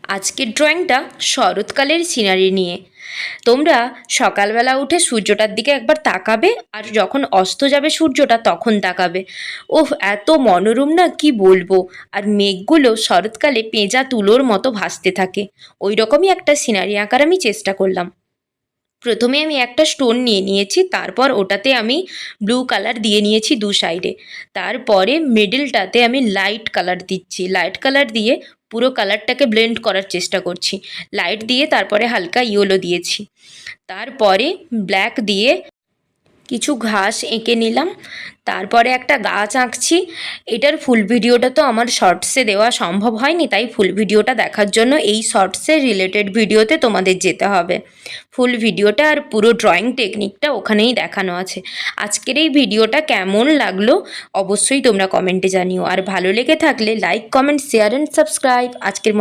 আজকের ড্রয়িংটা শরৎকালের সিনারি নিয়ে। তোমরা সকালবেলা উঠে সূর্যটার দিকে একবার তাকাবে, আর যখন অস্ত যাবে সূর্যটা তখন তাকাবে। ওহ, এত মনোরম না, কি বলবো। আর মেঘগুলো শরৎকালে পেঁজা তুলোর মতো ভাসতে থাকে। ওই রকমই একটা সিনারি আঁকার আমি চেষ্টা করলাম। প্রথমে আমি একটা স্টোন নিয়ে নিয়েছি, তারপর ওটাতে আমি ব্লু কালার দিয়ে নিয়েছি দু সাইডে। তারপরে মিডলটাতে আমি লাইট কালার দিচ্ছি, লাইট কালার দিয়ে পুরো কালারটাকে ব্লেন্ড করার চেষ্টা করছি। লাইট দিয়ে তারপরে হালকা ইয়েলো দিয়েছি। তারপরে ব্ল্যাক দিয়ে কিছু ঘাস এঁকে নিলাম। তারপরে একটা গাছ আঁকছি। এটার ফুল ভিডিওটা তো আমার শর্টসে দেওয়া সম্ভব হয়নি, তাই ফুল ভিডিওটা দেখার জন্য এই শর্টসের রিলেটেড ভিডিওতে তোমাদের যেতে হবে। ফুল ভিডিওটা আর পুরো ড্রয়িং টেকনিকটা ওখানেই দেখানো আছে। আজকের এই ভিডিওটা কেমন লাগলো অবশ্যই তোমরা কমেন্টে জানিও, আর ভালো লেগে থাকলে like, comment, share and subscribe. আজকের মতো